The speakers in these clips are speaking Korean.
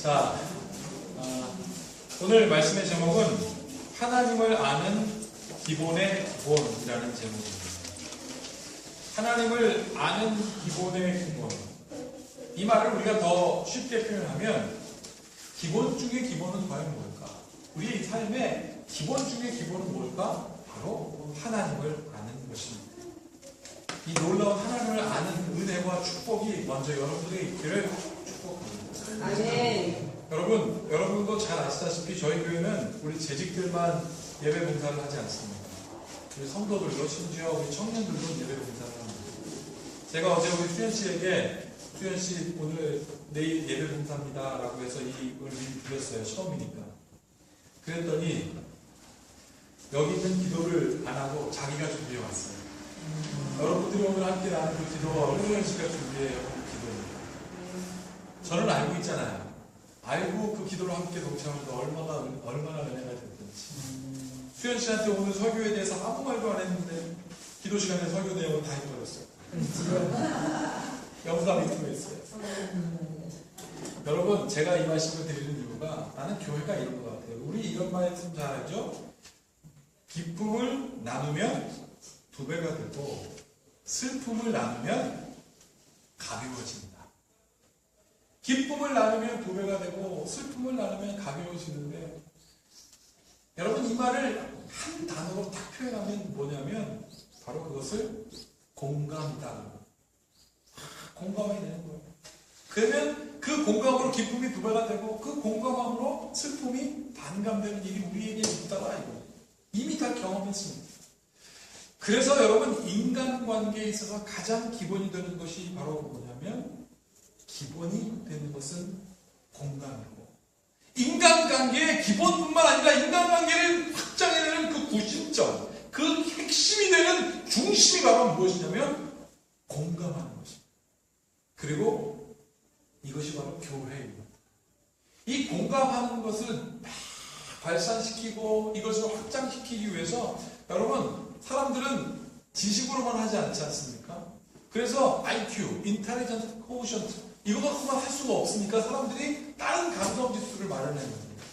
자, 오늘 말씀의 제목은 하나님을 아는 기본의 기본이라는 제목입니다. 하나님을 아는 기본의 기본. 이 말을 우리가 더 쉽게 표현하면 기본 중의 기본은 과연 뭘까? 우리의 삶의 기본 중의 기본은 뭘까? 바로 하나님을 아는 것입니다. 이 놀라운 하나님을 아는 은혜와 축복이 먼저 여러분들의 있기를 축복합니다. 아멘. 여러분도 잘 아시다시피 저희 교회는 우리 재직들만 예배 봉사를 하지 않습니다. 우리 성도들도 심지어 우리 청년들도 예배 봉사를 합니다. 제가 어제 우리 수현 씨에게 수현 씨 오늘 내일 예배 봉사입니다 라고 해서 이 은혜를 드렸어요. 처음이니까. 그랬더니 여기 있는 기도를 안 하고 자기가 준비해 왔어요. 여러분들이 오늘 함께 나눈 그 기도가 수현 씨가 준비해 온 기도입니다. 저는 알고 있잖아요. 알고 그 기도를 함께 동참하면서 얼마나 은혜가 됐든지. 수현 씨한테 오늘 설교에 대해서 아무 말도 안 했는데 기도 시간에 설교 내용을 다 해버렸어요. 영상 인터뷰했어요. 여러분, 제가 이 말씀을 드리는 이유가 나는 교회가 이런 것 같아요. 우리 이런 말씀 잘 알죠? 기쁨을 나누면 2배가 되고 슬픔을 나누면 가벼워진다. 기쁨을 나누면 2배가 되고 슬픔을 나누면 가벼워지는데 여러분 이 말을 한 단어로 딱 표현하면 뭐냐면 바로 그것을 공감이다. 공감이 되는 거예요. 그러면 그 공감으로 기쁨이 2배가 되고 그 공감함으로 슬픔이 반감되는 일이 우리에게 있다라 이거 이미 다 경험했습니다. 그래서 여러분 인간관계에 있어서 가장 기본이 되는 것이 바로 뭐냐면 기본이 되는 것은 공감이고 인간관계의 기본뿐만 아니라 인간관계를 확장해내는 그 구심점 그 핵심이 되는 중심이 바로 무엇이냐면 공감하는 것입니다. 그리고 이것이 바로 교회입니다. 이 공감하는 것을 막 발산시키고 이것을 확장시키기 위해서 여러분 사람들은 지식으로만 하지 않지 않습니까? 그래서 IQ, Intelligent Quotient 이것만 할 수가 없으니까 사람들이 다른 감성 지수를 마련해야 됩니다.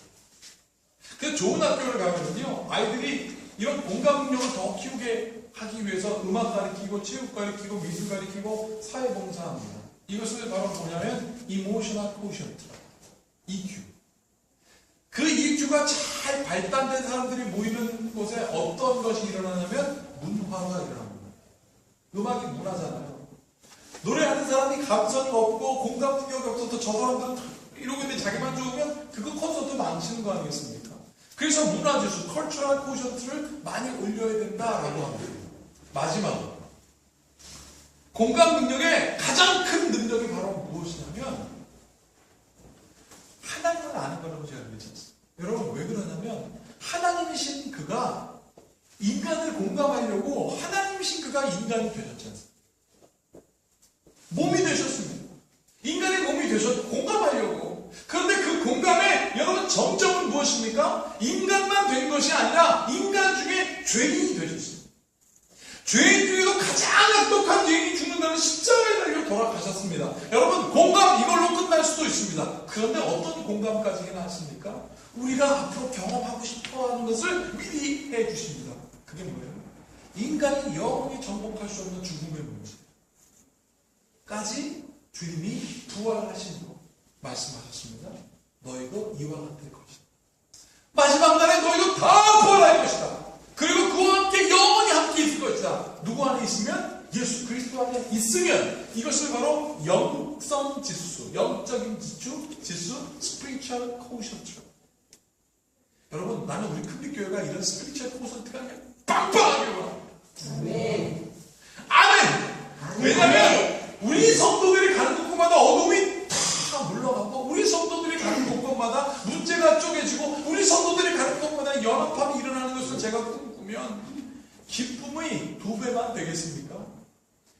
그래서 좋은 학교를 가면요 아이들이 이런 공감 능력을 더 키우게 하기 위해서 음악 가르치고 체육 가르치고 미술 가르치고 사회봉사합니다. 이것을 바로 뭐냐면 Emotional Quotient EQ. 그 EQ가 잘 발달된 사람들이 모이는 곳에 어떤 것이 일어나냐면 문화가 일어납니다. 음악이 문화잖아요. 노래하는 사람이 감성이 없고 공감 능력이 없어서 저 사람들은 이러고 있는데 자기만 좋으면 그거 콘서트 망치는 거 아니겠습니까? 그래서 문화지수, 컬처럴 코션트를 많이 올려야 된다라고 합니다. 마지막으로 공감 능력의 가장 큰 능력이 바로 무엇이냐면 하나님을 아는 거라고 제가 얘기했습니다. 여러분 왜 그러냐면 하나님이신 그가 인간을 공감하려고 하나님이신 그가 인간이 되셨지 않습니까? 몸이 되셨습니다. 인간의 몸이 되셨고 공감하려고. 그런데 그 공감의 여러분 정점은 무엇입니까? 인간만 된 것이 아니라 인간 중에 죄인이 되셨습니다. 죄인 중에도 가장 악독한 죄인이 죽는다는 십자가에 달려 돌아가셨습니다. 여러분 공감 이걸로 끝날 수도 있습니다. 그런데 어떤 공감까지 하십니까? 우리가 앞으로 경험하고 싶어하는 것을 미리 해주십니다. 그게 뭐예요? 인간이 영원히 정복할 수 없는 죽음의 문제 까지 주님이 부활하신다고 말씀하셨습니다. 너희도 이와 같을 것이다. 마지막 날에 너희도 다 부활할 것이다. 그리고 그와 함께 영원히 함께 있을 것이다. 누구 안에 있으면? 예수 그리스도 안에 있으면 이것을 바로 영성 지수, 영적인 지수, spiritual quotient. 여러분 나는 우리 큰빛교회가 이런 spiritual quotient가 그냥 빵빵하게 와. 아멘. 아멘. 왜냐하면 우리 성도들이 가는 곳마다 어둠이 다 물러가고 우리 성도들이 가는 곳마다 문제가 쪼개지고 우리 성도들이 가는 곳마다 연합함이 일어나는 것을 제가 꿈꾸면 기쁨의 2배만 되겠습니까?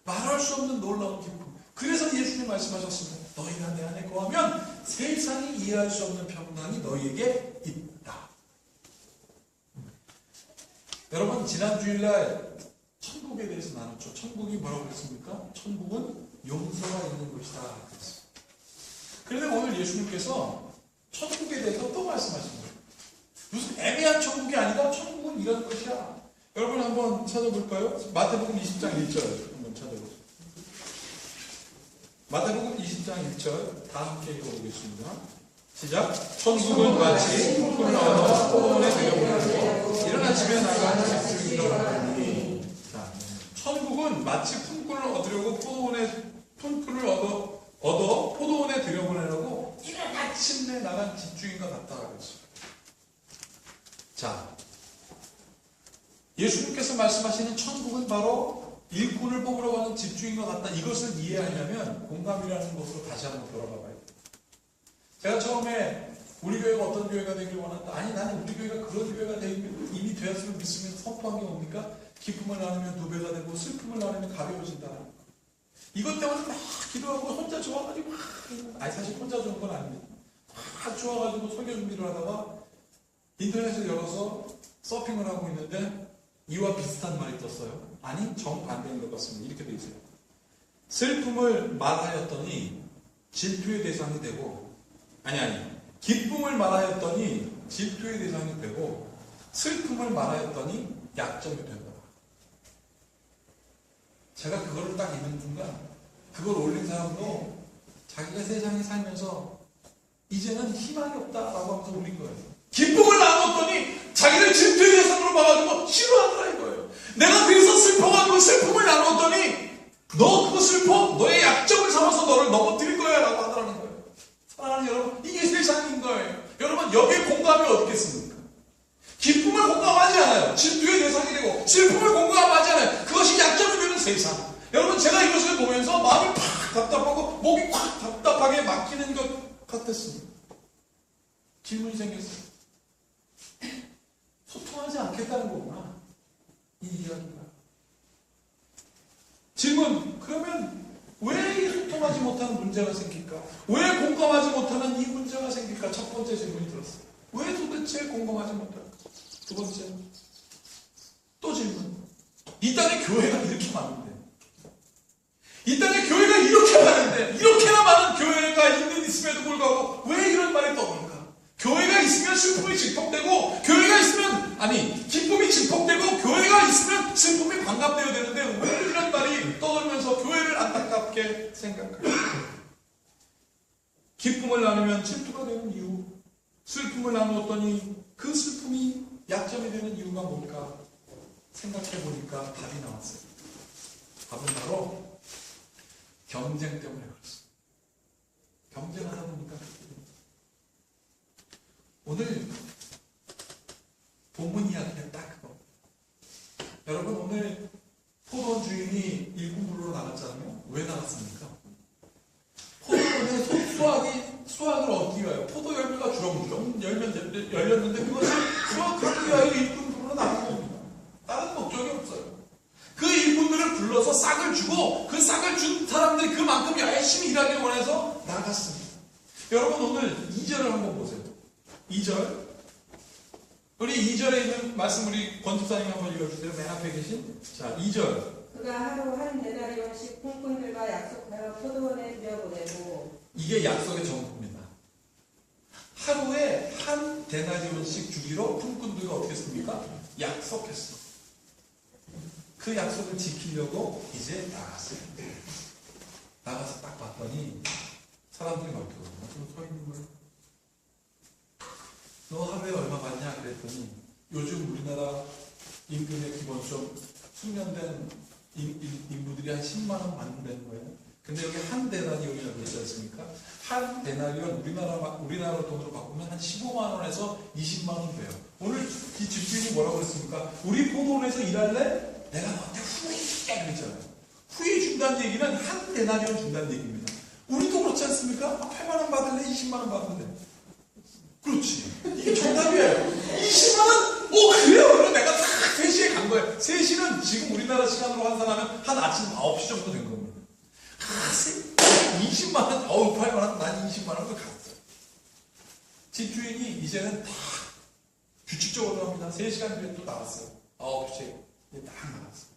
말할 수 없는 놀라운 기쁨. 그래서 예수님 말씀하셨습니다. 너희가 내 안에 거하면 세상이 이해할 수 없는 평강이 너희에게 있다. 여러분 지난 주일날 천국에 대해서 나눴죠. 천국이 뭐라고 그랬습니까? 천국은 용서가 있는 곳이다. 그런데 오늘 예수님께서 천국에 대해서 또 말씀하신 거예요. 무슨 애매한 천국이 아니라 천국은 이런 것이야. 여러분 한번 찾아볼까요? 마태복음 20장 1절 한번 찾아보세요. 마태복음 20장 1절 다 함께 읽어보겠습니다. 시작. 천국은 마치 풀을 얻어 포도원에 들여보내고 일어나 집에 나가 집주인으로 하니. 자, 천국은 마치 품꾼을 얻으려고 품꾼을 얻어 포도원에 들여보내려고 이른 아침에 나간 집주인과 같다고 그랬어요. 자, 예수님께서 말씀하시는 천국은 바로 일꾼을 뽑으러 가는 집주인과 같다. 이것을 이해하려면 공감이라는 것으로 다시 한번 돌아가 봐야 돼요. 제가 처음에 우리 교회가 어떤 교회가 되길 원한다. 아니, 나는 우리 교회가 그런 교회가 이미 되었음을 믿으면 선포한 게 뭡니까? 기쁨을 나누면 2배가 되고 슬픔을 나누면 가벼워진다. 이것 때문에 막 기도하고 혼자 좋아가지고 아니 사실 혼자 좋은 건 아닙니다. 막 좋아가지고 설교 준비를 하다가 인터넷을 열어서 서핑을 하고 있는데 이와 비슷한 말이 떴어요. 아니 정반대인 것 같습니다. 이렇게 돼 있어요. 슬픔을 말하였더니 질투의 대상이 되고 기쁨을 말하였더니 질투의 대상이 되고 슬픔을 말하였더니 약점이 된다. 제가 그거를 딱 읽는 순간 그걸 올린 사람도 자기가 세상에 살면서 이제는 희망이 없다라고 하면서 울린 거예요. 기쁨을 나눴더니 자기를 질투의 대상으로 봐가지고 싫어하더라 이거예요. 내가 그래서 슬퍼가지고 슬픔을 나눴더니 너 그거 슬퍼? 너의 약점을 삼아서 너를 넘어뜨릴 거야 라고 하더라는 거예요. 사랑하는 여러분, 이게 세상인 거예요. 여러분, 여기에 공감이 어떻겠습니까? 기쁨을 공감하지 않아요. 질투의 대상이 되고 슬픔을 공감하지 않아요. 그것이 약점이 되는 세상. 여러분, 제가 이것을 보면서 마음이 팍 답답하고 목이 팍 답답하게 막히는 것 같았습니다. 질문이 생겼어요. 소통하지 않겠다는 거구나. 이 이야기가. 질문, 그러면 왜 소통하지 못하는 문제가 생길까? 왜 공감하지 못하는 이 문제가 생길까? 첫 번째 질문이 들었어요. 왜 도대체 공감하지 못할까? 두 번째, 또 질문. 이 땅에 교회가 이렇게 많은데, 이 땅에 교회가 이렇게 많은데, 이렇게나 많은 교회가 있음에도 불구하고 왜 이런 말이 떠오를까? 교회가 있으면 슬픔이 증폭되고, 교회가 있으면, 기쁨이 증폭되고, 교회가 있으면 슬픔이 반갑되어야 되는데, 왜 이런 말이 떠돌면서 교회를 안타깝게 생각할까? 기쁨을 나누면 질투가 되는 이유, 슬픔을 나누었더니 그 슬픔이 약점이 되는 이유가 뭘까? 생각해보니까 답이 나왔어요. 답은 바로 경쟁 때문에 그렇습니다. 경쟁하다 보니까 오늘 본문 이야기는 딱 그거. 여러분, 오늘 포도원 주인이 일꾼 부르러 나갔잖아요. 왜 나갔습니까? 포도원에 수확을 얻기 위하여 포도 열매가 주렁주렁 열렸는데 그것을 수확하기 위하여 일꾼 부르러 나간 겁니다. 다른 목적이 없어요. 그 일꾼들을 불러서 싹을 주고 그 싹을 준 사람들이 그만큼 열심히 일하길 원해서 나갔습니다. 여러분, 오늘 2절을 한번 보세요. 2절. 우리 2절에 있는 말씀 우리 권집사님 한번 읽어주세요. 맨 앞에 계신. 자, 2절. 그가 하루 한 데나리온씩 품꾼들과 약속하여 포도원에 들여보내고. 이게 약속의 정보입니다. 하루에 한 데나리온씩 주기로 품꾼들과 어떻게 했습니까? 약속했어. 그 약속을 지키려고 이제 나갔어요. 나가서 딱 봤더니 사람들이 막 서 있는 거예요. 너 하루에 얼마 받냐? 그랬더니 요즘 우리나라 임금의 기본점 숙련된 인부들이 한 10만 원 받는다는 거예요. 근데 여기 한 데나리온이라고 있지 않습니까? 한 데나리온 우리나라 돈으로 바꾸면 한 15만 원에서 20만 원 돼요. 오늘 이 집주인이 뭐라고 그랬습니까? 우리 포도원에서 일할래? 내가 너한테 후회 줄게 그랬잖아요. 후회 준다는 얘기는 한 데나리온 준다는 얘기입니다. 우리도 그렇지 않습니까? 8만 원 받을래? 20만 원 받을래? 그렇지. 이게 정답이에요. 20만 원? 그래요. 그럼 내가 딱 3시에 간 거예요. 3시는 지금 우리나라 시간으로 환산하면 한 아침 9시 정도 된 겁니다. 20만 원? 8만 원? 난 20만 원을 갔어요. 집주인이 이제는 다 규칙적으로 합니다. 3시간 뒤에 또 나왔어요. 9시에 딱 나왔어요.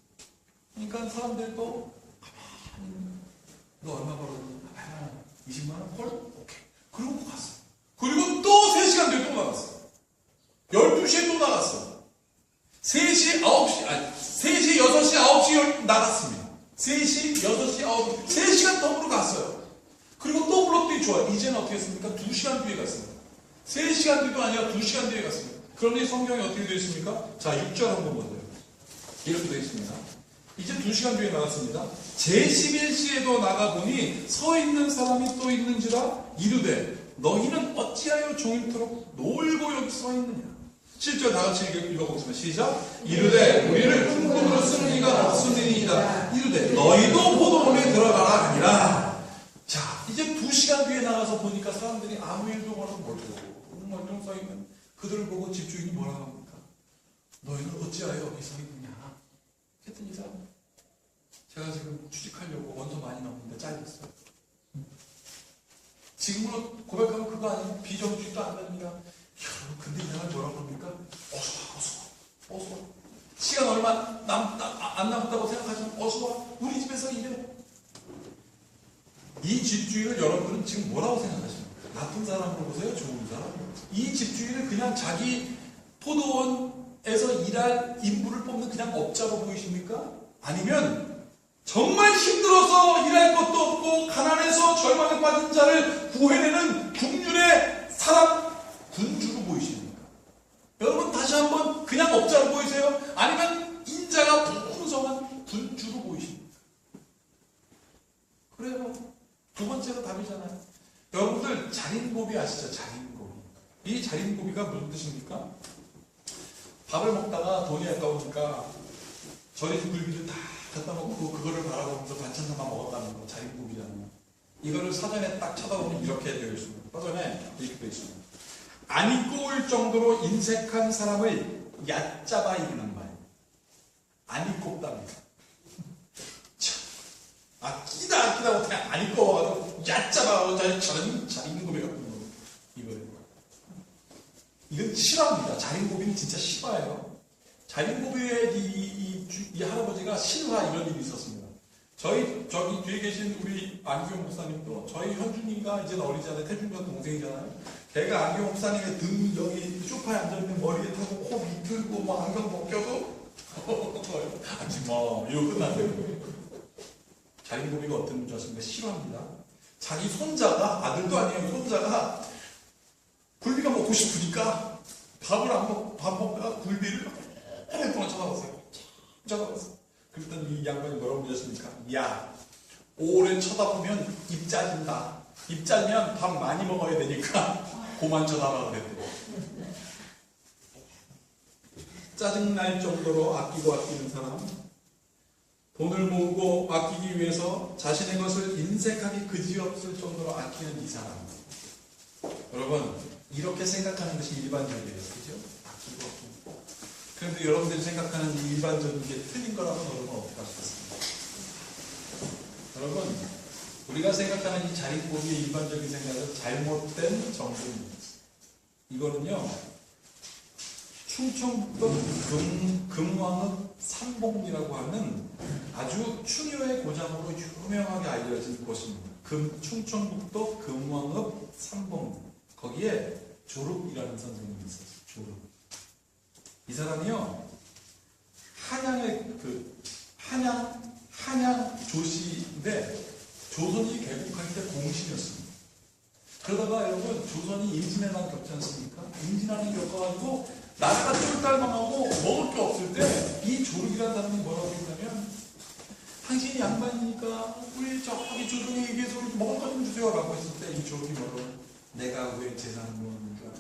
그러니까 사람들도 가만히 너 얼마 벌었니? 8만 원, 20만 원? 헐? 오케이. 그러고 갔어요. 그리고 또 3시, 6시, 9시, 3시간 더불어 갔어요. 그리고 또 불렀더니 좋아요. 이제는 어떻게 했습니까? 2시간 뒤에 갔습니다. 3시간 뒤도 아니라 2시간 뒤에 갔습니다. 그런데 성경이 어떻게 되어 있습니까? 자, 6절 한번 보세요. 이렇게 되어 있습니다. 이제 2시간 뒤에 나갔습니다. 제11시에도 나가보니 서 있는 사람이 또 있는지라 이르되 너희는 어찌하여 종일토록 놀고 여기 서 있느냐. 7절 다 같이 읽어보겠습니다. 시작. 이르되 우리를 궁금으로 쓰는 이가 없으니이다. 이르되 너희도 포도원에 들어가라 하니라. 자, 이제 2시간 뒤에 나가서 보니까 사람들이 아무 일도 모르고 멀쩡 서 있는 그들을 보고 집주인이 뭐라고 합니까? 너희는 어찌하여 여기 서 있느냐. 했더니 이 사람, 제가 지금 취직하려고 원서 많이 넣었는데 잘렸어요. 지금으로 고백하면 그거 아니에요? 비정규직도 안 됩니다. 여러분, 근데 이 사람이 뭐라고 합니까? 어서 와. 시간 얼마 안 남았다고 생각하시면 어서 와. 우리 집에서 일해. 이 집주인을 여러분은 지금 뭐라고 생각하십니까? 나쁜 사람으로 보세요? 좋은 사람? 이 집주인을 그냥 자기 포도원에서 일할 인부를 뽑는 그냥 업자로 보이십니까? 아니면 정말 힘들어서 일할 것도 없고 가난해서 절망에 빠진 자를 구해내는 국률의 사람, 군주로 보이십니까? 여러분 다시 한번 그냥 업자로 보이세요? 아니면 인자가 풍성한 군주로 보이십니까? 그래요. 두 번째가 답이잖아요. 여러분들 자린고비 아시죠? 자린고비. 이 자린고비가 무슨 뜻입니까? 밥을 먹다가 돈이 아까우니까 절인 굴비를 다 갖다 놓고 그거를 바라보면서 반찬 하나 먹었다는 거, 자린고비라는 거. 이거를 사전에 딱 쳐다보면 이렇게 되어 있습니다. 사전에 이렇게 되어 있습니다. 안 입고 올 정도로 인색한 사람을 얕잡아 이르는 말. 안 입고 없답니다. 아끼다고 그냥 안 입고 와가지고 얕잡아 자린고비 같은 거. 이거예요. 이건 실화입니다. 자린고비는 진짜 실화예요. 자린고비의 이 할아버지가 실화 이런 일이 있었습니다. 저기 뒤에 계신 우리 안기용 목사님도 저희 현준이가 이제는 어리지 않아요. 태준이가 동생이잖아요. 걔가 안기용 목사님의 등 여기 소파에 앉아있는 머리에 타고 코 비틀고 뭐 안경 벗겨도 아직 뭐 이거 끝났어요. 자린고비가 어떤 줄 아십니까? 실화입니다. 자기 손자가 아들도 아니에요. 손자가 굴비가 먹고 싶으니까 밥을 안 먹고 밥 먹다가 굴비를 오랫동안 쳐다봤어요. 그랬더니 이 양반이 뭐라고 그러셨습니까? 야, 오래 쳐다보면 입 짜진다. 입 짜면 밥 많이 먹어야 되니까 그만 쳐다봐 그랬대요. 짜증날 정도로 아끼는 사람, 돈을 모으고 아끼기 위해서 자신의 것을 인색하게 그지없을 정도로 아끼는 이 사람. 여러분, 이렇게 생각하는 것이 일반적이에요. 그죠? 아끼고 아끼고. 그런데 여러분들이 생각하는 이 일반적인 게 틀린 거라면 여러분 어떻게 하시겠습니까? 여러분, 우리가 생각하는 이 자린고비의 일반적인 생각은 잘못된 정보입니다. 이거는요, 충청북도 금왕읍 삼봉리라고 하는 아주 충효의 고장으로 유명하게 알려진 곳입니다. 충청북도 금왕읍 삼봉리. 거기에 조룩이라는 선생님이 있었어요. 조룩. 이 사람이요, 한양 조씨인데 조선이 개국할 때 공신이었습니다. 그러다가 여러분 조선이 임진왜란 겪지 않습니까? 임진왜란이 겪어가지고 나라가 쫄달망하고 먹을 게 없을 때 이 조룩이라는 사람이 뭐라고 했냐면 당신이 양반이니까 우리 저기 조정에 위해서 먹을 것 좀 주세요 라고 했을 때 이 조룩이 뭐라고 내가 왜 재산을 모았는 줄 아냐?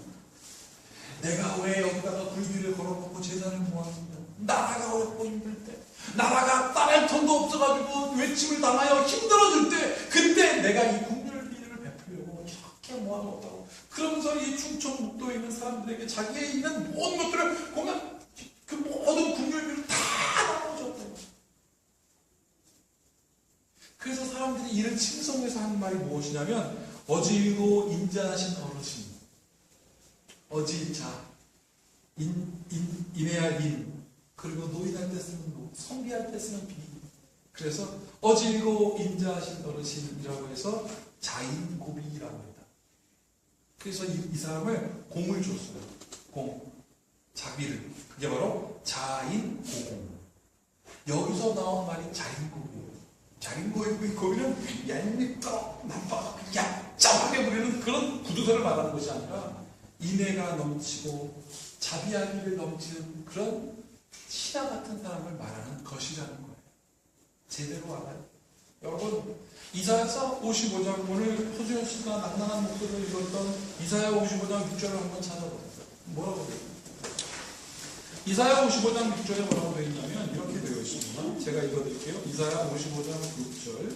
내가 왜 여기다가 굴비를 걸어놓고 재산을 모았느냐? 나라가 어렵고 힘들 때 나라가 따랄 턴도 없어가지고 외침을 당하여 힘들어질 때 그때 내가 이 국률비를 베풀려고 이렇게 모아놓았다고. 그러면서 이 충청북도에 있는 사람들에게 자기의 있는 모든 것들을 보면 그 모든 국률비를 다 나눠줬대요. 그래서 사람들이 이를 칭송해서 하는 말이 무엇이냐면 어지르고 인자하신 어르신, 어지자, 인해할 인, 그리고 노인할 때 쓰는 노, 성비할 때 쓰는 비. 그래서 어지르고 인자하신 어르신이라고 해서 자인고비라고 했다. 그래서 이 사람을 공을 줬어요. 공, 자비를. 그게 바로 자인고공. 여기서 나온 말이 자인고비예요. 자기 거기는 얄밉고 나빠고 얄짤하게 부리는 그런 구두쇠를 말하는 것이 아니라 인애가 넘치고 자비하기를 넘치는 그런 신하 같은 사람을 말하는 것이라는 거예요. 제대로 알아요. 여러분, 이사야서 55장, 오늘 허주현 씨가 낭낭한 목소리를 읽었던 이사야 55장 6절을 한번 찾아보세요. 뭐라고 되어 있나요? 이사야 55장 6절에 뭐라고 되어 있냐면 이렇게 되어 있습니다. 제가 읽어드릴게요. 이사야 55장 6절.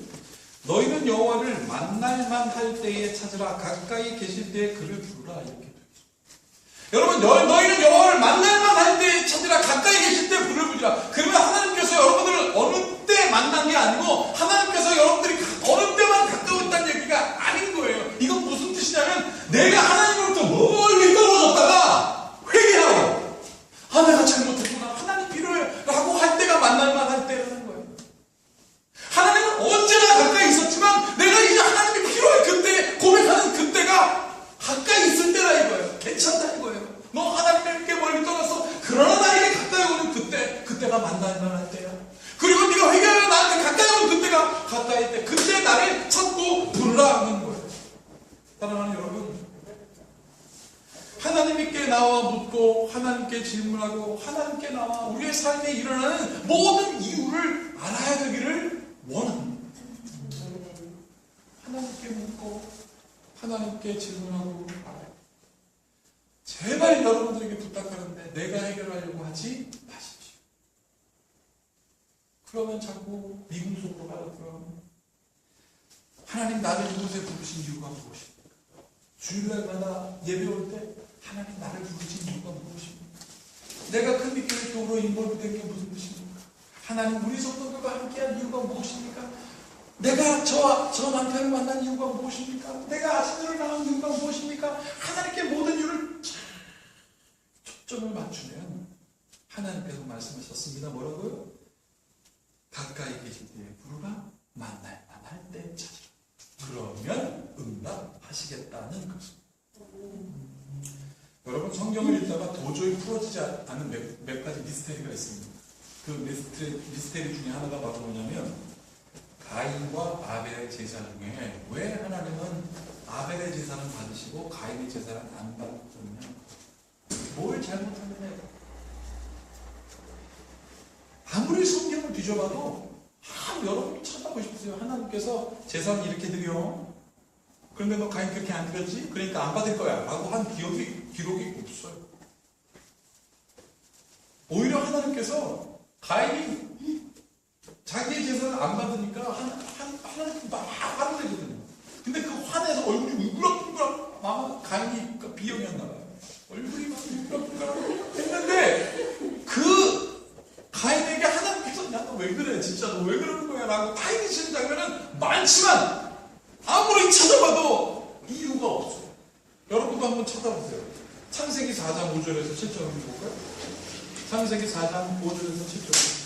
너희는 여호와를 만날만 할 때에 찾으라. 가까이 계실 때에 그를 부르라. 이렇게 되어 있습니다. 여러분, 너희는 여호와를 만날만 할 때에 찾으라. 가까이 계실 때 그를 부르라. 그러면 하나님께서 여러분들을 어느 때 만난 게 아니고 하나님께서 여러분들이 어느 때만 가까웠다는 얘기가 아닌 거예요. 이건 무슨 뜻이냐면 내가 하나님으로부터 멀리 떨어졌다가 회개하고 내가 잘못했구나. 하나님 필요해. 라고 할 때가 만날만 할 때라는 거예요. 하나님은 언제나 가까이 있었지만 내가 이제 하나님이 필요해. 그때 고백하는 그때가 가까이 있을 때라 이거예요. 괜찮다 이거예요. 너 하나님께 멀리 떠났어. 그러나 나에게 가까이 오는 그때가 만날만 할 때야. 그리고 네가 회개하면 나한테 가까이 오는 그때가 가까이 때. 그때 나를 찾고 부르라 하는 거예요. 사랑하는 여러분, 하나님께 나와 묻고 하나님께 질문하고 하나님께 나와 우리의 삶에 일어나는 모든 이유를 알아야 되기를 원합니다. 하나님께 묻고 하나님께 질문하고 제발 여러분들에게 부탁하는데 내가 해결하려고 하지 마십시오. 그러면 자꾸 미궁 속으로 가고요. 하나님 나를 이곳에 부르신 이유가 무엇입니까? 주일날마다 예배 올 때 하나님 나를 부르신 이유가 무엇입니까? 내가 큰 믿음의 교로 인볼브된 게 무슨 뜻입니까? 하나님 우리 성도들과 함께한 이유가 무엇입니까? 내가 저 남편을 만난 이유가 무엇입니까? 내가 아침을 낳은 이유가 무엇입니까? 하나님께 모든 이유를 초점을 맞추면 하나님께서 말씀하셨습니다. 뭐라고요? 가까이 계실 때에 부르라, 만날 만할 때 찾으라. 그러면 응답하시겠다는 것입니다. 여러분, 성경을 읽다가 도저히 풀어지지 않는 몇 가지 미스테리가 있습니다. 그 미스테리 중에 하나가 바로 뭐냐면 가인과 아벨의 제사 중에 왜 하나님은 아벨의 제사는 받으시고 가인의 제사는 안 받았느냐? 뭘 잘못했느냐? 아무리 성경을 뒤져봐도 여러분 찾아보십시오. 하나님께서 제사는 이렇게 드려. 그런데 너 가인 그렇게 안 드렸지? 그러니까 안 받을 거야. 라고 한 기록이 없어요. 오히려 하나님께서 가인이 자기의 제사를 안 받으니까 하나님 막 화를 내거든요. 근데 그 화내서 얼굴이 울그락불그락 막 가인이 비형이었나 봐요. 얼굴이 막 울그락불그락 했는데 그 가인에게 하나님께서 야, 너 왜 그래? 진짜 너 왜 그러는 거야? 라고 타이르시는 장면은 많지만 아무리 찾아봐도 이유가 없어요. 여러분도 한번 찾아보세요. 창세기 4장 5절에서 7절 한번 볼까요? 창세기 4장 5절에서 7절.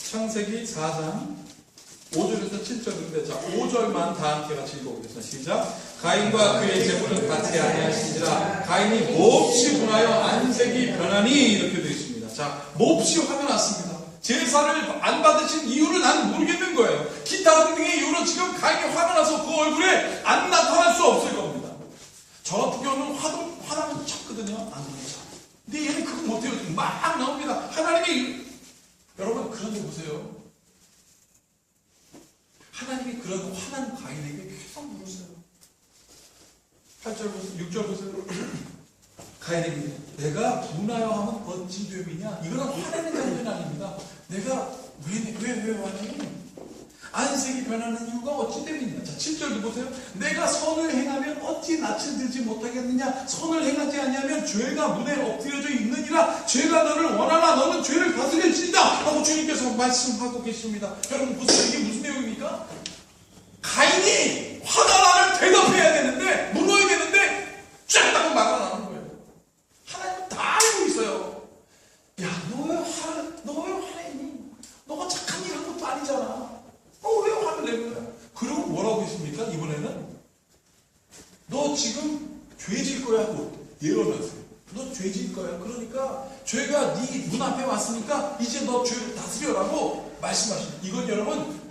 창세기 4장 5절에서 7절인데, 자, 5절만 다 함께 같이 읽어보겠습니다. 시작. 가인과 그의 제물은 같이 아니하시니라. 가인이 몹시 분하여 안색이 변하니, 이렇게 되어 있습니다. 자, 몹시 화가 났습니다. 제사를 안 받으신 이유를 난 모르겠는 거예요. 기타 등등의 이유로 지금 가인이 화가 나서 그 얼굴에 안 나타날 수 없을 겁니다. 저 같은 경우는 화나면 쳤거든요. 안 그러죠. 근데 얘는 그거 못해요. 막 나옵니다. 하나님이, 여러분, 그런데 보세요. 하나님이 그런 화난 가인에게 계속 물으세요. 8절 보세요. 6절 보세요. 가인에게 내가 분하여 하면 어찌 됨이냐? 이거는 화내는 장면이 아닙니다. 내가 왜 화내니? 안색이 변하는 이유가 어찌 됨이냐? 자, 7절도 보세요. 내가 선을 행하면 어찌 낯을 들지 못하겠느냐? 선을 행하지 아니하면 죄가 문에 엎드려져 있느니라. 죄가 너를 원하나 너는 죄를 다스릴지니라 하고 주님께서 말씀하고 계십니다. 여러분, 이게 무슨 내용입니까? 가인이 화가 나면 대답해야 되는데, 물어야 되는데 쫙 하고 막아나는 거예요. 하나님은 다 알고 있어요. 야, 너 왜 화내니? 너가 착한 일 한 것도 아니잖아. 너 왜 화를 내는 거야? 그리고 뭐라고 했습니까? 이번에는 너 지금 죄 질 거야 하고 예언하세요. 너 죄질 거야. 그러니까 죄가 네 눈앞에 왔으니까 이제 너 죄를 다스려라고 말씀하십니다. 이건 여러분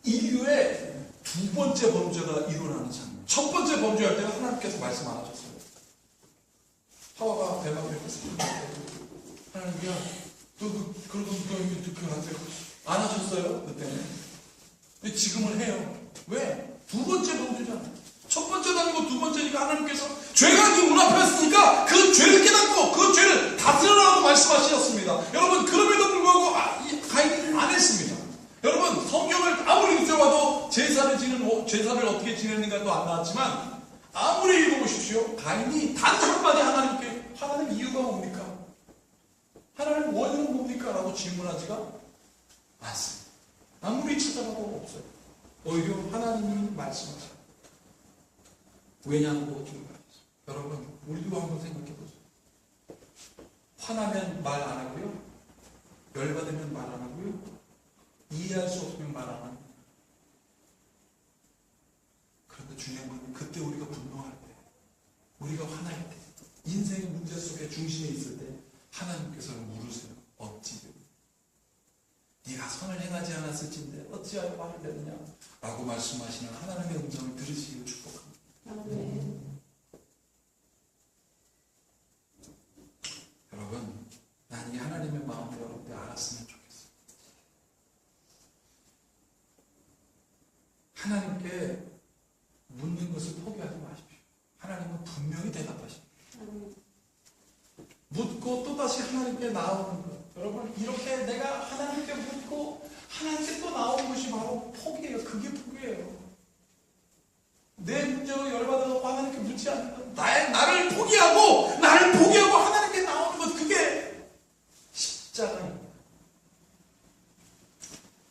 인류의 두 번째 범죄가 일어나는 장면. 첫 번째 범죄할 때는 하나님께서 말씀 안 하셨어요. 하와가 뱀 앞에 있었어요. 하나님, 야, 그러고 누가 이렇게 하세요? 안 하셨어요, 그때는. 근데 지금은 해요. 왜? 두 번째 범죄잖아. 첫 번째도 아니고 두 번째니까 하나님께서 죄가 네 눈앞에 왔으니까 그 죄를 깨닫고 그 죄를 다스려라고 말씀하셨습니다. 여러분, 그럼에도 불구하고 가인이 안 했습니다. 여러분, 성경을 아무리 읽어봐도 제사를 어떻게 지냈는가도 안 나왔지만 아무리 읽어보십시오. 가인이 단 한마디 하나님께 하나님 이유가 뭡니까? 하나님 원인은 뭡니까? 라고 질문하지가 않습니다. 아무리 찾아봐도 없어요. 오히려 하나님이 말씀하셔요. 왜냐고 질문하셨어요. 여러분, 우리도 한번 생각해보세요. 화나면 말 안 하고요. 열받으면 말 안 하고요. 이해할 수 없으면 말 안 하고. 그런데 중요한 건 그때 우리가 분노할 때, 우리가 화날 때, 인생의 문제 속에 중심에 있을 때 하나님께서는 물으세요. 어찌 되고 네가 선을 행하지 않았을진데 어찌하여 화를 내느냐 라고 말씀하시는 하나님의 음성을 들으시기를 축복합니다. 아멘. 여러분, 난 이 하나님의 마음을 여러분들 알았으면 좋겠어요. 하나님께 묻는 것을 포기하지 마십시오. 하나님은 분명히 대답하십니다. 묻고 또다시 하나님께 나오는 것. 여러분, 이렇게 내가 하나님께 묻고 하나님께 또 나오는 것이 바로 포기예요. 그게 포기예요. 내 문제로 열받아서 하나님께 묻지 않는 것. 나를 포기하고 하나님께 나오는 것. 그게 십자가입니다.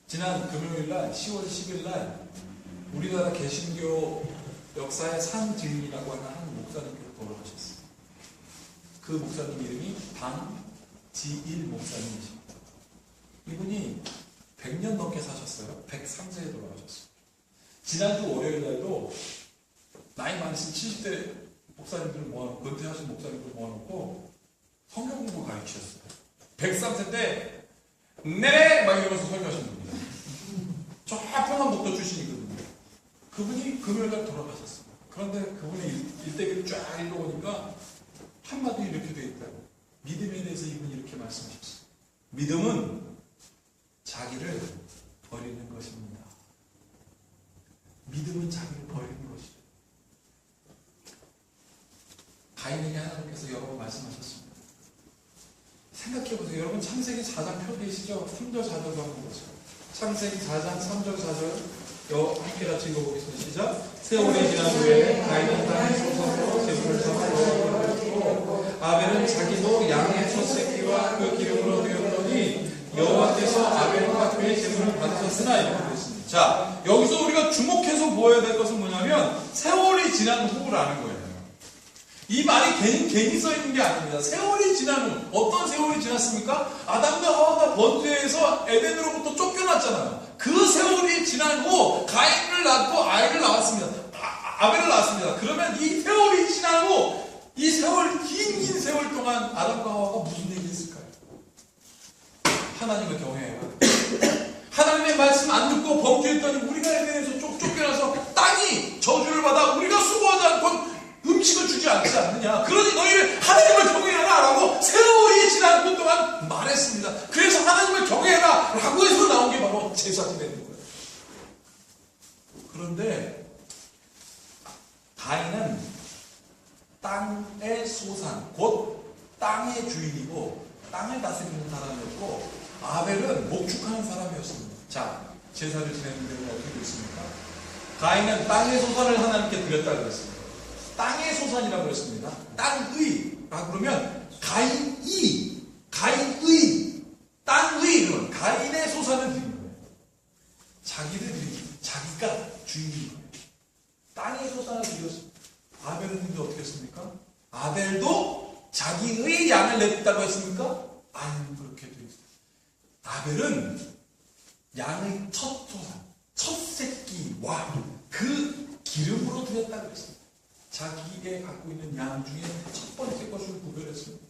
지난 금요일날 10월 10일날 우리나라 개신교 역사의 산증인이라고 하는 한 목사님께서 돌아가셨어요. 그 목사님 이름이 방지일 목사님이십니다. 이분이 100년 넘게 사셨어요. 103세에 돌아가셨어요. 지난주 월요일날도 나이 많으신 70대 목사님들을 모아놓고, 은퇴하신 목사님들을 모아놓고 성경 공부 가르치셨어요. 103세 때 네네! 막 이러면서 설교하시는 분이에요. 저 평안 목도 출신이거든요. 그분이 금요일날 돌아가셨어요. 그런데 그분의 일대기를 쫙 읽어보니까 한마디 이렇게 되어 있다고. 믿음에 대해서 이분이 이렇게 말씀하셨어요. 믿음은 자기를 버리는 것입니다. 믿음은 자기를 버리는 것이죠. 가인에게 하나님께서 여러 번 말씀하셨습니다. 생각해보세요. 여러분, 창세기 4장 펴 계시죠? 3절 4절도 한번 보세요. 창세기 4장 3절 4절 함께 같이 읽어보겠습니다. 시작. 세월이 지난 후에 가인은 땅의 소산으로 제물을 삼고 아벨은 자기도 양의 첫 새끼와 그 기름으로 드렸더니 여호와께서 아벨과 그의 제물을 받으셨으나 이렇게 됐습니다. 자, 여기서 우리가 주목해서 보아야 될 것은 뭐냐면 세월이 지난 후라는 거예요. 이 말이 괜히 써 있는 게 아닙니다. 세월이 지난 후. 어떤 세월이 지났습니까? 아담과 하와가 번뇌에서 에덴으로부터 쫓겨났잖아요. 그 세월이 지난 후 가인을 낳고 아이를 낳았습니다. 아벨을 낳았습니다. 그러면 이 세월이 지난 후 이 세월, 긴 세월 동안 아담과 하와가 무슨 일이 있을까요? 하나님을 경외해요. 하나님의 말씀 안 듣고 범죄했더니 우리가 에덴에서 쫓겨나서 땅이 저주를 받아 우리가 수고하지 않고 음식을 주지 않지 않느냐. 그러니 너희를 하나님을 경외하라 라고 세월이 지난 후 동안 말했습니다. 그래서 하나님을 경외하라 라고 해서 나온 게 바로 제사가 되는 거예요. 그런데 가인은 땅의 소산, 곧 땅의 주인이고 땅을 다스리는 사람이었고 아벨은 목축하는 사람이었습니다. 자, 제사를 지내는 데는 어떻게 됐습니까? 가인은 땅의 소산을 하나님께 드렸다고 그랬습니다. 땅의 소산이라고 그랬습니다. 땅의 라고 그러면 가인의 땅의 그러면 가인의 소산을 드리는 거예요. 자기가 주인인 거예요. 땅의 소산을 드렸습니다. 아벨은 근데 어떻게 했습니까? 아벨도 자기의 양을 냈다고 했습니까? 아니, 그렇게 되어 있어요. 아벨은 양의 첫 소산, 첫 새끼와 그 기름으로 드렸다고 했습니다. 자기에게 갖고 있는 양 중에 첫 번째 것을 구별했습니다.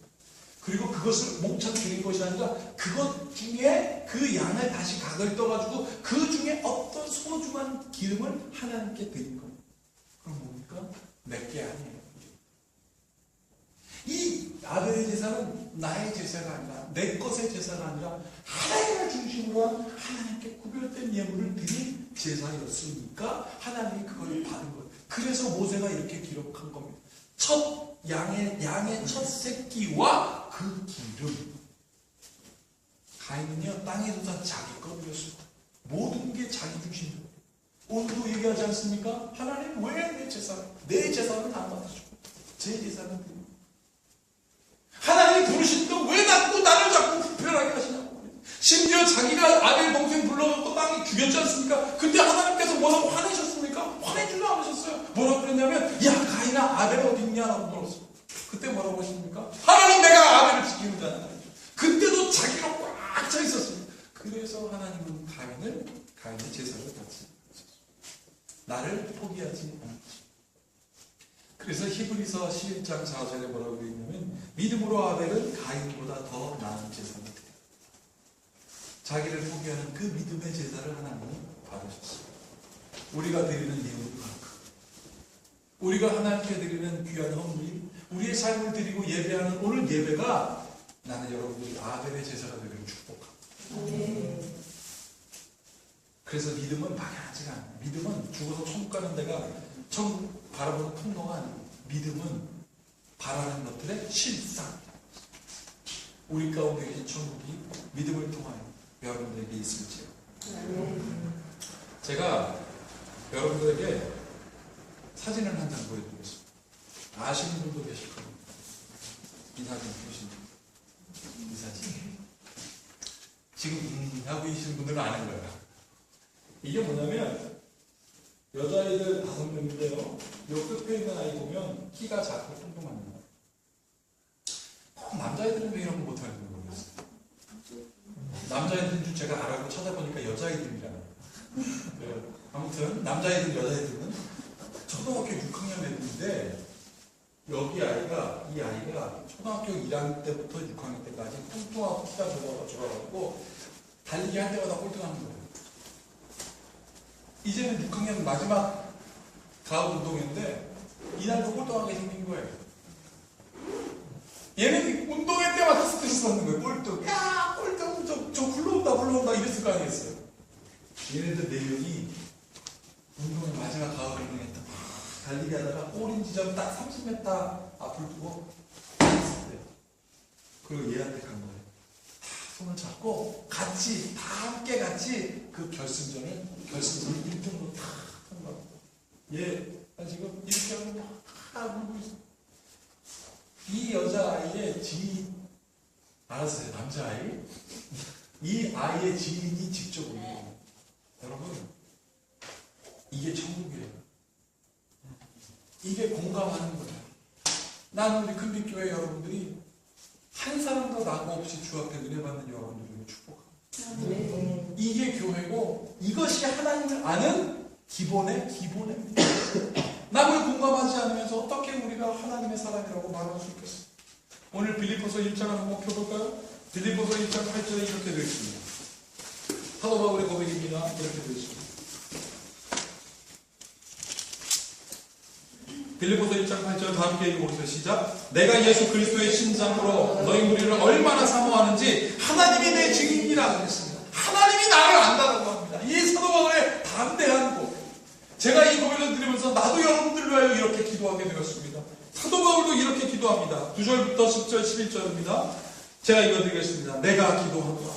그리고 그것을 몽창 드린 것이 아니라 그것 중에 그 양을 다시 각을 떠가지고 그 중에 어떤 소중한 기름을 하나님께 드린 겁니다. 그럼 뭡니까? 내게 아니에요. 이 아벨의 제사는 나의 제사가 아니라 내 것의 제사가 아니라 하나님을 중심으로 한 하나님께 구별된 예물을 드린 제사였으니까 하나님이 그걸 받은 거예요. 그래서 모세가 이렇게 기록한 겁니다. 첫 양의 첫 새끼와 그 기름. 가인은요 땅에 둔 자기 것이었습니다. 모든 게 자기 중심이에요. 오늘도 얘기하지 않습니까? 하나님 왜 내 제사는 안 받으시고 제 제사는 드립니다. 하나님이 부르시니까 왜 나를 자꾸 불편하게 하시냐고. 심지어 자기가 아벨 동생 불러놓고 땅에 죽였지 않습니까? 근데 하나님께서 뭐라고 화내셨습니까? 화내지도 않으셨어요. 뭐라고 그랬냐면 야 가인아 아벨 어디 있냐 라고 물었어요. 그때 뭐라고 하십니까? 하나님 내가 아벨을 지키는 자다. 그때도 자기가 꽉 차 있었습니다. 그래서 하나님은 가인의 제사를 받지 않으셨어요. 나를 포기하지 않았죠. 그래서 히브리서 11장 4절에 뭐라고 되어 있냐면 믿음으로 아벨은 가인보다 더 나은 제사를 드려요. 자기를 포기하는 그 믿음의 제사를 하나님이 받으셨어요. 우리가 드리는 예물은 우리가 하나님께 드리는 귀한 헌물이 우리의 삶을 드리고 예배하는 오늘 예배가 나는 여러분들이 아벨의 제사가 되기를 축복합니다. 그래서 믿음은 막연하지가 않아요. 믿음은 죽어서 천국 가는 데가 천국 바라보는 풍경가 아니고 믿음은 바라는 것들의 실상. 우리 가운데 계신 천국이 믿음을 통하여 여러분들에게 있을지요. 제가 여러분들에게 사진을 한 장 보여드리겠습니다. 아시는 분도 계실 겁니다. 이 사진 보시면 이 사진. 지금 하고 계신 분들은 아는 거예요. 이게 뭐냐면 여자아이들 5명인데요. 요 끝에 있는 아이 보면 키가 작고 뚱뚱합니다. 남자아이들은 왜 이런 거 못하는지 모르겠어요. 남자아이들인 줄 제가 알아보고 찾아보니까 여자아이들이라는 거예요. 아무튼 남자아이들 여자아이들은 초등학교 6학년 애들인데 여기 아이가 이 아이가 초등학교 1학년 때부터 6학년 때까지 뚱뚱하고 키가 줄어가지고 달리기 할 때마다 꼴등하는 거예요. 이제는 6학년 마지막 가을 운동회인데 이날도 꼴등하게 생긴 거예요. 얘는 운동회 때마다 스트레스 받는 거예요. 꼴등. 야 꼴등 저 굴러온다 이랬을 거 아니겠어요. 얘네들 4명이 운동회 마지막 가을 운동회 때 달리기 하다가 꼬린 지점 딱 30m 앞을 두고 있었대요. 그리고 얘한테 간 거예요. 다 손을 잡고 같이 다 함께 같이 그 결승전을 1등으로 다 한 거예요. 얘 지금 이렇게 하고 막 울고 있어. 이 여자아이의 지인 알았어요. 남자아이 이 아이의 지인이 직접 온 거예요. 여러분 이게 천국이에요. 이게 공감하는 거예요. 나는 우리 큰빛교회 여러분들이 한 사람도 낙오 없이 주 앞에 은혜 받는 여러분들을 축복합니다. 이게 교회고 이것이 하나님을 아는 기본의 기본입니다. 남을 공감하지 않으면서 어떻게 우리가 하나님의 사람이라고 말할 수 있겠어요? 오늘 빌립보서 1장을 한번 펴볼까요? 빌립보서 1장 8절에 이렇게 되어 있습니다. 사도 바울의 고백입니다. 이렇게 되어 있습니다. 빌립보서 1장 8절 다 함께 읽어보세요. 시작. 내가 예수 그리스도의 신장으로 너희 무리를 얼마나 사모하는지 하나님이 내 증인이라 그랬습니다. 하나님이 나를 안다라고 합니다. 이 사도 바울의 담대한 고백. 제가 이 고백을 들으면서 나도 여러분들을 위하여 이렇게 기도하게 되었습니다. 사도 바울도 이렇게 기도합니다. 9절부터 10절 11절입니다. 제가 읽어드리겠습니다. 내가 기도하노라.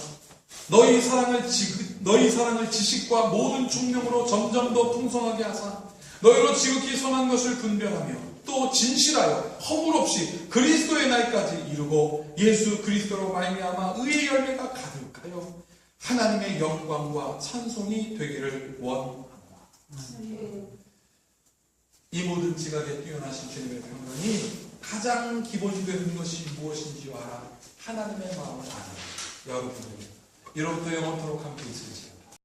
너희 사랑을 지식과 모든 총명으로 점점 더 풍성하게 하사 너희로 지극히 선한 것을 분별하며 또 진실하여 허물 없이 그리스도의 날까지 이루고 예수 그리스도로 말미암아 의의 열매가 가득하여 하나님의 영광과 찬송이 되기를 원하노라. 이 모든 지각에 뛰어나신 주님의 평강이 가장 기본이 되는 것이 무엇인지 알아 하나님의 마음을 아는 여러분들 이로부터 영원토록 함께 있을지